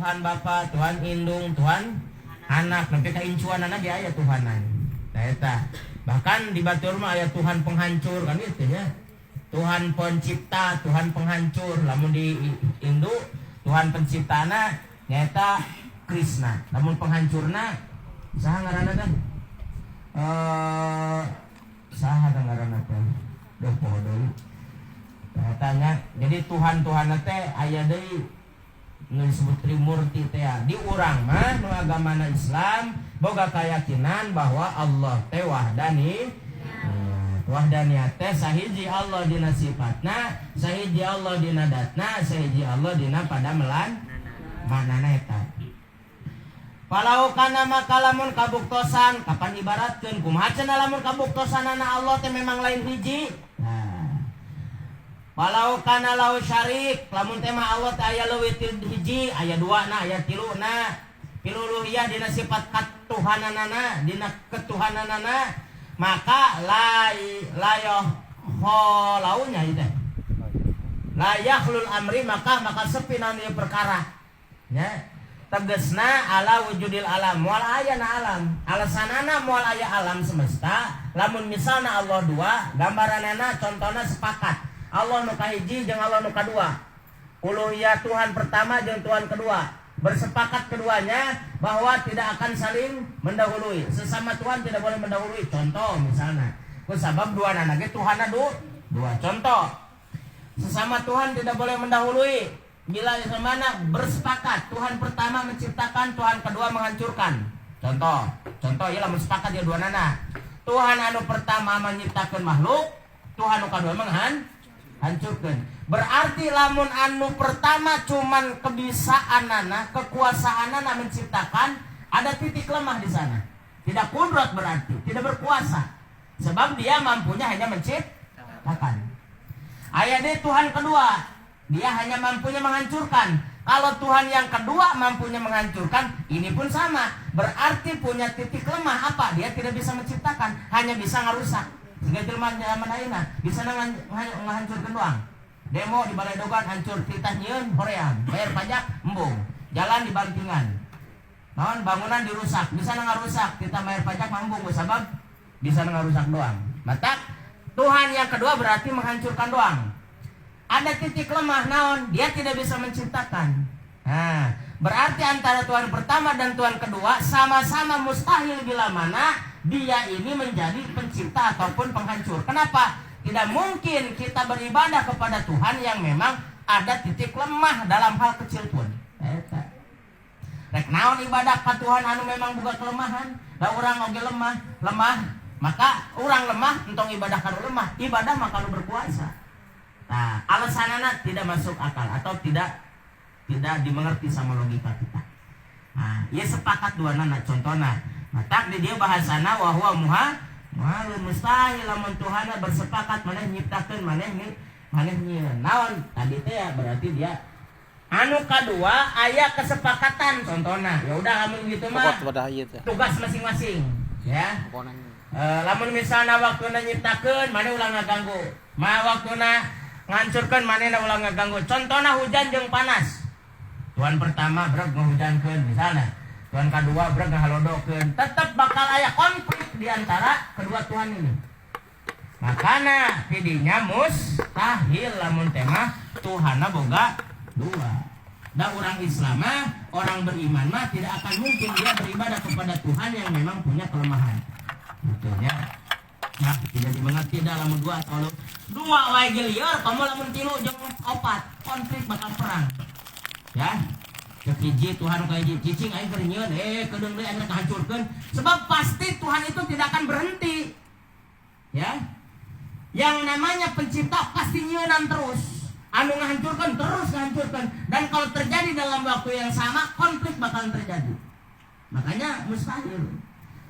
Tuhan Bapa, Tuhan Indung, Tuhan Anak, sampai ka incuanana dia aya Tuhanan. Nah eta. Bahkan di batur mah aya Tuhan penghancur kan gitu ya. Tuhan pencipta, Tuhan penghancur. Lamun di Hindu Tuhan penciptana nyata Krishna. Lamun penghancurna saha ngaranna kan? Saha ngaranna teh? Duh poho deui. Tanya, jadi Tuhan-Tuhan teh aya deui nu disebut Trimurti teh di urang mah nu agamana Islam boga keyakinan bahwa Allah teh wahdani. Wahdaniyah teh sahiji Allah dina sifatna, sahiji Allah dina datna, sahiji Allah dina pada melan manana eta. Palau kana maka lamun kabuktosan kapan ibaratkeun kumaha cenah lamun kabuktosanana Allah teh memang lain hiji. Walau kana lau syarik lamun tema Allah teh aya leuwih hiji, aya dua na, aya tilu na. Piluluhiyah dina sifat katuhananana, dina ketuhananana, maka layoh launya itu. La yakhlul amri maka sepi naon ieu perkara. Ya. Tegesna ala wujudil alam, moal aya na alam. Alasanana moal aya alam semesta, lamun misalna Allah dua, gambaranana contohna sepakat. Allah nu kahiji jeung Allah nu kadua. Uluhiyah Tuhan pertama jeung Tuhan kedua. Bersepakat keduanya bahwa tidak akan saling mendahului. Sesama Tuhan tidak boleh mendahului. Contoh misalnya, kusabab dua nana ge Tuhanna dua. Contoh. Sesama Tuhan tidak boleh mendahului. Bila semana bersepakat Tuhan pertama menciptakan, Tuhan kedua menghancurkan. Contoh ya lamun sepakat ya dua nana. Tuhan anu pertama menciptakan makhluk, Tuhan anu kedua hancurkan. Berarti lamun anu pertama cuman kebisaanana, kekuasaanana menciptakan, ada titik lemah di sana. Tidak kudrat berarti, tidak berkuasa. Sebab dia mampunya hanya menciptakan. Aya deui Tuhan kedua, dia hanya mampunya menghancurkan. Kalau Tuhan yang kedua mampunya menghancurkan, ini pun sama. Berarti punya titik lemah apa? Dia tidak bisa menciptakan, hanya bisa ngerusak. Sehingga jelema zaman ayeuna bisa ngahancurkeun doang. Demo di Balai Dogan hancur, titah nyieun hoream, bayar pajak embung, jalan dibantingan. Naon bangunan dirusak, bisa ngarusak, kita bayar pajak mambung sabab bisa ngarusak doang. Mata Tuhan yang kedua berarti menghancurkan doang. Ada titik lemah naon, dia tidak bisa menciptakan. Nah, berarti antara Tuhan pertama dan Tuhan kedua sama-sama mustahil bila mana dia ini menjadi pencipta ataupun penghancur. Kenapa? Tidak mungkin kita beribadah kepada Tuhan yang memang ada titik lemah dalam hal kecil pun. Rek naon ibadah ka Tuhan anu memang boga kelemahan, da urang oge lemah, maka urang lemah entong ibadah kanu lemah, ibadah maka nu berkuasa. Nah, alasanana tidak masuk akal atau tidak dimengerti sama logika kita. Nah, ieu sepakat dua nana contohna. Mata di dia bahasana wa huwa muhalun mustahil lamun Tuhanna bersepakat maneh nyiptakeun maneh nyieun. Naon tadi teh ya berarti dia anu kadua aya kesepakatan contohna. Ya udah lamun gitu mah tugas masing-masing ya. Lamun misalna waktuna nyiptakeun maneh ulah ngaganggu. Waktuna ngancurkeun maneh ulah ngaganggu. Contohna hujan jeung panas. Tuhan pertama brek ngahujankeun misalna. Tuhan kedua brek ngahalodokeun, tetap bakal aya konflik di antara kedua Tuhan ini. Makana tidinya mustahil lamun tema Tuhanna boga dua. Da orang Islam orang beriman mah tidak akan mungkin dia beribadah kepada Tuhan yang memang punya kelemahan. Gitu ya. Nah, tidak dimengerti dalam dua atau dua wae ge lieur, kamu lamun tilu jeung opat, konflik bakal perang. Ya. Cek hiji Tuhan kayak cicing aing keur nyieun kedeung deui anu kahancurkeun sebab pasti Tuhan itu tidak akan berhenti. Ya. Yang namanya pencipta pasti nyieunnan terus. Anu ngahancurkeun terus ngahancurkeun dan kalau terjadi dalam waktu yang sama konflik bakal terjadi. Makanya mustahil.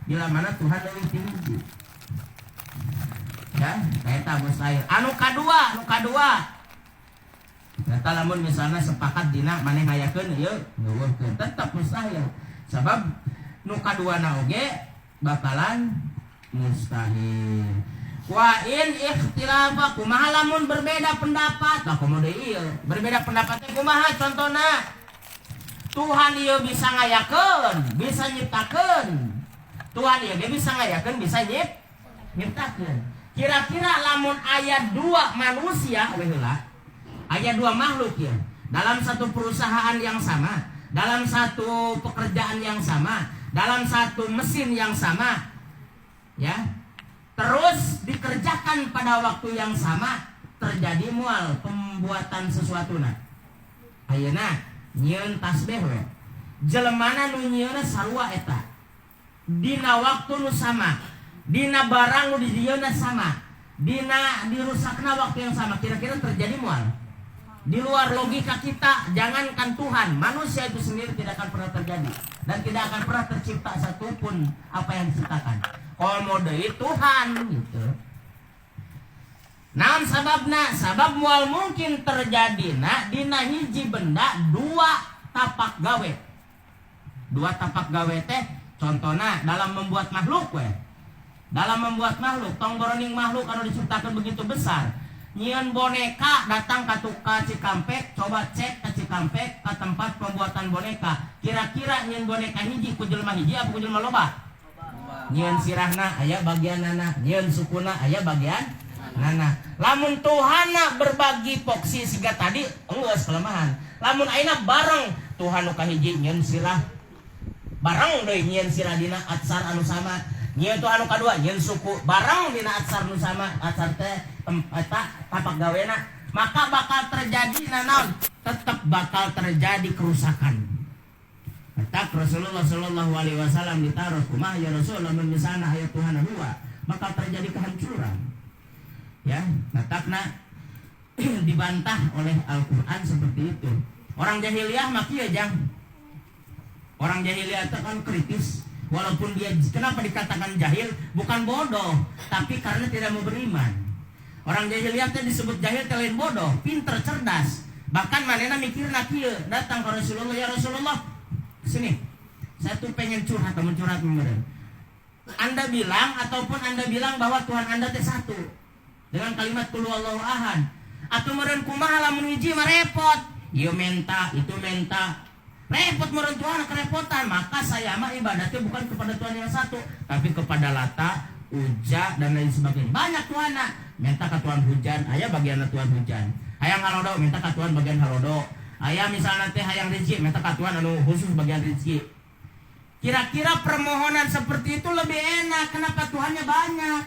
Bila mana Tuhan leuwih tinggi. Ya, eta mustahil. Anu kadua Eta lamun misalnya sepakat dina maneh ngayakeun ieu ngeuweuhkeun tetep mustahil. Sabab nu kaduana oge bakalan mustahil. Wa in ikhtilafa kumaha lamun berbeda pendapat. Tah kumaha deui ieu? Berbeda pendapat teh kumaha contona? Tuhan ieu bisa ngayakeun, bisa nyiptakeun. Tuhan ieu ge bisa ngayakeun, bisa nyiptakeun. Kira-kira lamun aya 2 manusia we heula, aya 2 makhluk ya, dalam satu perusahaan yang sama, dalam satu pekerjaan yang sama, dalam satu mesin yang sama, ya, terus dikerjakan pada waktu yang sama, terjadi mual pembuatan sesuatu na. Ayeuna nyieun tasbih we, jelemana nu nyieunna sarua eta, dina waktu nu sama, dina barang nu dijieunna sama, dina dirusakna waktu yang sama, kira-kira terjadi mual. Di luar logika kita, jangankan Tuhan, manusia itu sendiri tidak akan pernah terjadi dan tidak akan pernah tercipta satupun apa yang diciptakan. Kalau deui Tuhan gitu. Naon sababna? Sabab mual mungkin terjadi dina hiji benda 2 tapak gawe. 2 tapak gawe teh contohna dalam membuat makhluk we. Dalam membuat makhluk, tong boroning makhluk anu diciptakan begitu besar. Nyieun boneka datang ka Cikampek, coba cek ka Cikampek ka tempat pembuatan boneka. Kira-kira nyieun boneka hiji ku jelema hiji apa ku jelema loba? Nyieun sirahna aya bagianana, nyieun sukuna aya bagian nana. Lamun Tuhana berbagi poksi siga tadi geus kelemahan. Lamun ayeuna bareng Tuhan nu kahiji nyieun sirah bareng deui nyieun sirah dina atsar anu sama. Nyieun Tuhan nu kadua nyieun suku bareng dina atsar nu sama, atsar teh tapak gawena, maka bakal terjadi nanaon, tetap bakal terjadi kerusakan. Tetap Rasulullah Shallallahu Alaihi Wasallam ditaruh kumah ya Rasulullah misalnya ayat Tuhan dua, bakal terjadi kehancuran. Ya, tetapna dibantah oleh Al-Quran seperti itu. Orang jahiliyah maki jang. Orang jahiliyah itu kan kritis, walaupun dia kenapa dikatakan jahil, bukan bodoh, tapi karena tidak mau beriman. Orang jahiliyah teh disebut jahil teh lain bodoh, pinter, cerdas. Bahkan manehna mikirna kieu, datang ke Rasulullah, ya Rasulullah, sini. Saya tuh pengen curhat, teman curhat meureun. Anda bilang ataupun Anda bilang bahwa Tuhan Anda teh satu dengan kalimat qul huwallahu ahad. Atuh meureun kumaha lamun hiji mah repot. Ieu menta, itu menta. Repot meureun Tuhan kerepotan, maka saya mah ibadatnya bukan kepada Tuhan yang satu, tapi kepada Lata, Uja dan lain sebagainya. Banyak Tuhanna. Minta ke Tuhan hujan, aya bagian Tuhan hujan. Hayang halodo, minta ke Tuhan bagian halodo. Aya misalnya teh hayang rezeki, minta ke Tuhan anu khusus bagian rezeki. Kira-kira permohonan seperti itu lebih enak. Kenapa Tuhannya banyak?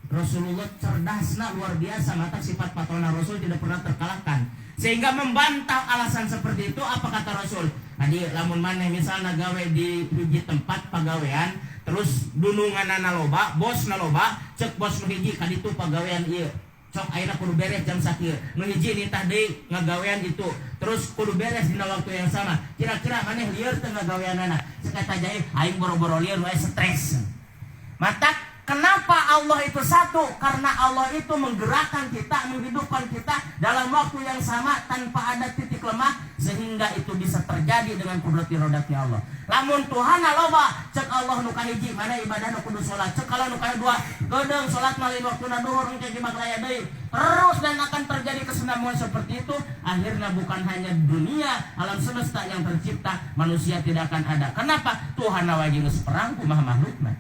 Rasulullah cerdasna luar biasa, mata sifat patona Rasul tidak pernah terkalahkan. Sehingga membantah alasan seperti itu, apa kata Rasul? Tadi lamun maneh misalnya gawe di hiji tempat pagawean, terus dununganana loba, bosna loba, cek bos nu hiji ka ditu pagawean ieu. Sok ayeuna kudu beres jam sakieu. Nu hiji nitah deui ngagawean itu, terus kudu beres dina waktu yang sama. Kira-kira maneh lieur teu ngagaweanana? Sakata jahil aing boro-boro lieur we stres. Mata kenapa Allah itu satu? Karena Allah itu menggerakkan kita, menghidupkan kita dalam waktu yang sama tanpa ada titik lemah, sehingga itu bisa terjadi dengan kudrati rodatnya Allah. Lamun Tuhan loba, cek Allah nu kahiji mana ibadah nu kudu salat, cek kalau nu kadua gedeung salat malin waktuna duhur engke dimaklaya deui. Terus dan akan terjadi kesenambungan seperti itu, akhirnya bukan hanya dunia, alam semesta yang tercipta, manusia tidak akan ada. Kenapa? Tuhan wae geus perang kumaha makhlukna.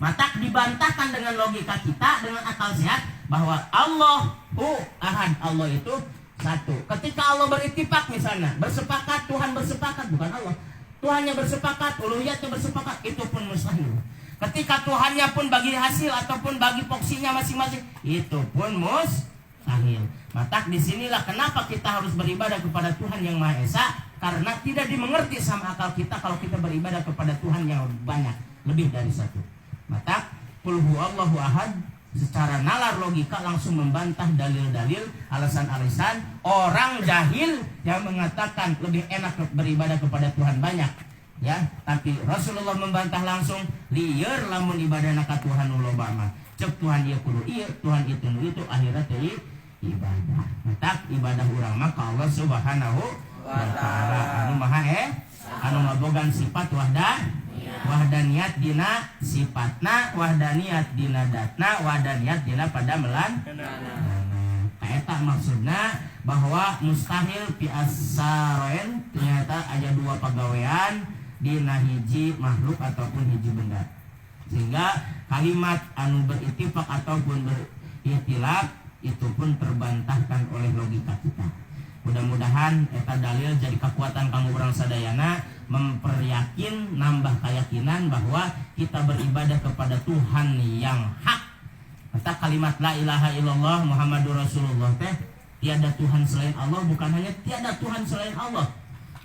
Mata dibantahkan dengan logika kita, dengan akal sehat, bahwa Allahu ahad, Allah itu satu. Ketika Allah berittifaq misalnya, bersepakat, Tuhan bersepakat, bukan Allah. Tuhannya bersepakat, uluhiyatnya bersepakat, itu pun mustahil. Ketika Tuhannya pun bagi hasil ataupun bagi poksinya masing-masing, itu pun mustahil. Maka disinilah kenapa kita harus beribadah kepada Tuhan yang Maha Esa, karena tidak dimengerti sama akal kita kalau kita beribadah kepada Tuhan yang banyak, lebih dari satu. Maka qul huwallahu ahad secara nalar logika langsung membantah dalil-dalil, alasan-alasan orang jahil yang mengatakan lebih enak beribadah kepada Tuhan banyak. Ya, tapi Rasulullah membantah langsung, lieur lamun ibadahna ka Tuhan nu loba mah. Cek Tuhan ieu kudu ieu, Tuhan itu akhirat teh ibadah. Maka ibadah urang mah ka Allah Subhanahu wa taala anu maha anu ngabogan sifat wahdaniyat dina sifatna, wahdaniyat dina datna, wahdaniyat dina pada melan. Eta maksudna bahwa mustahil piasaroen ternyata aya dua pagawean dina hiji makhluk ataupun hiji benda. Sehingga kalimat anu berittifaq ataupun berikhtilaf itu pun terbantahkan oleh logika kita. Mudah-mudahan eta dalil jadi kekuatan kanggo urang sadayana memperyakin nambah keyakinan bahwa kita beribadah kepada Tuhan yang hak. Kata kalimat la ilaha illallah Muhammadur Rasulullah teh tiada Tuhan selain Allah, bukan hanya tiada Tuhan selain Allah,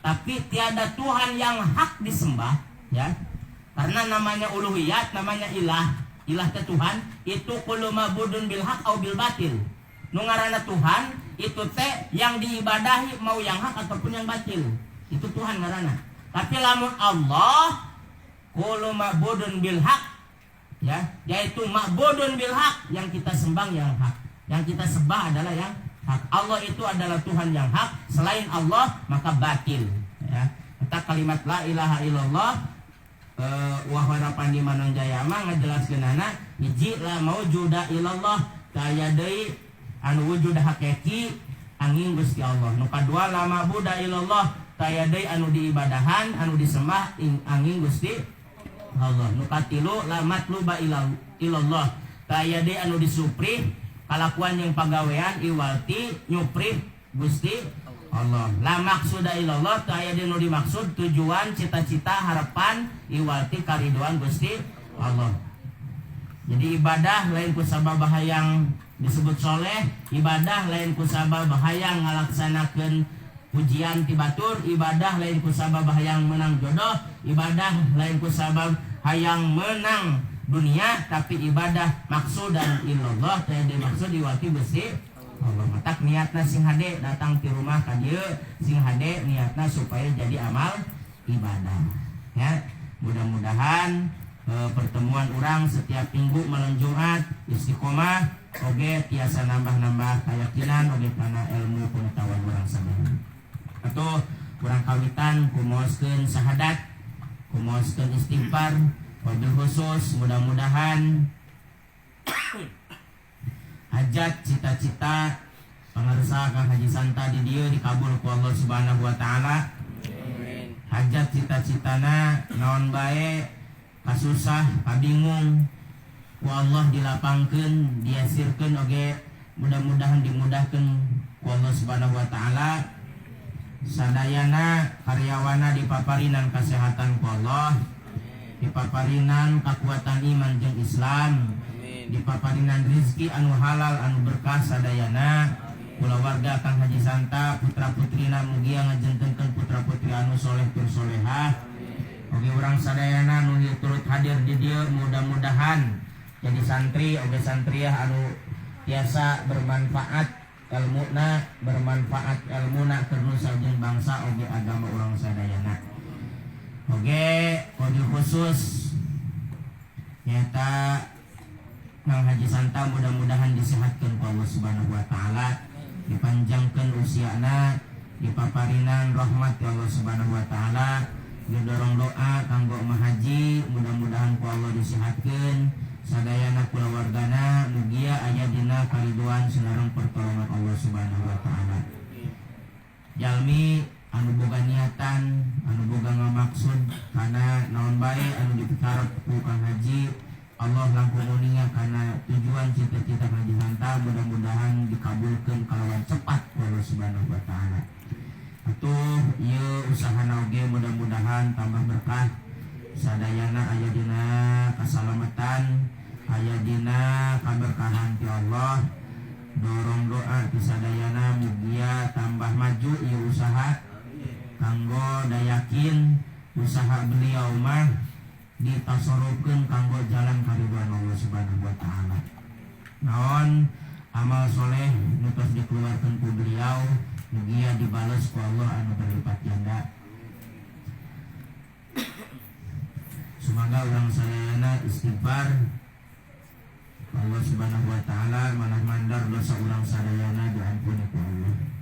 tapi tiada Tuhan yang hak disembah, ya. Karena namanya uluhiyat, namanya ilah. Ilah teh Tuhan, itu kullu ma'budun bil haq au bil batil. Nu ngaranna Tuhan itu teh yang diibadahi mau yang hak ataupun yang batil. Itu Tuhan ngaranna. Tapi lamun Allah kullu ma'budun bil haq, ya, yaitu ma'budun bil haq, yang kita sembah yang hak. Yang kita sembah adalah yang hak. Allah itu adalah Tuhan yang hak, selain Allah maka batil, ya. Kita kalimat la ilaha illallah wa harapan di manung jaya mah ngajelaskeunana hiji la maujuda illallah taya deui anu wujud hakiki angin Gusti Allah. Nu kadua la ma'buda illallah taya deui anu diibadahan anu disembah angin Gusti Allah. Nu katilu la matluba illallah taya deui anu disuprih kalakuan yang pagawean iwalti nyuprih Gusti Allah. La maksuda illallah taya deui anu dimaksud tujuan cita-cita harapan iwalti kariduan Gusti Allah. Jadi ibadah lain ku sababah hayang disebut soleh, ibadah lain ku sababah hayang ngalaksanakeun pujian ti batur, ibadah lain ku sababah hayang menang jodoh, ibadah lain ku sabab hayang menang dunia, tapi ibadah maksudan illallah teh dimaksud diwati Gusti Allah. Matak niatna sing hade datang ti rumah ka dieu, sing hade niatna supaya jadi amal ibadah, ya. Mudah-mudahan pertemuan orang setiap minggu malam Jumat istiqomah oge tiasa nambah-nambah keyakinan oge kana ilmu pengetahuan orang sadaya. Atuh urang kawitan kumaoskeun syahadat, kumaoskeun istighfar, wabil khusus mudah-mudahan hajat cita-cita pangarsa Kang Haji Santa di dieu dikabul ku Allah Subhanahu wa taala. Hajat cita-citana naon bae kasusah kabingung ku Allah dilapangkeun diasirkeun oge mudah-mudahan dimudahkeun ku Allah Subhanahu wa taala. Sadayana karyawana dipaparinan kesehatan ku Allah, dipaparinan kekuatan iman jeung Islam, dipaparinan rezeki anu halal anu berkah sadayana. Kulawarga Kang Haji Santa putra putrina mugia ngajengkeun putra putri anu soleh tur solehah. Oge urang sadayana nu turut hadir di dieu mudah-mudahan jadi santri oge santriah anu tiasa bermanfaat ilmuna, bermanfaat ilmuna keur nusa jeung bangsa oge agama urang sadayana. Oge wabil khusus nyata Kang Haji Santa mudah-mudahan disehatkeun ku Allah Subhanahu wa taala, dipanjangkeun usiana, dipaparinan rahmat ya Allah Subhanahu wa taala. Didorong doa kanggo Mah Haji mudah-mudahan ku Allah disehatkeun sadayana kulawargana mugia aya dina kariduan sareng pertolongan Allah Subhanahu wa taala. Jalmi anu boga niatan, anu boga ngamaksud kana naon bae anu dipikarep ku Kang Haji, Allah langkung uninga kana tujuan cita-cita Haji Santa mudah-mudahan dikabulkeun kalawan cepat ku Allah Subhanahu wa taala. Atuh ieu usahana oge mudah-mudahan tambah berkah sadayana aya dina kasalamatan, aya dina kaberkahan ti Allah. Dorong doa ti sadayana mugia tambah maju ieu usaha kanggo dayakin usaha beliau mah ditasorupkeun kanggo jalan kariduan Allah Subhanahu wa taala. Naon amal soleh nu tos dikeluarkeun ku beliau mugia dibales ku Allah anu berlipat ganda. Semoga urang sadayana istighfar Allah Subhanahu wa taala manah mandar dosa urang sadayana diampuni ku Allah.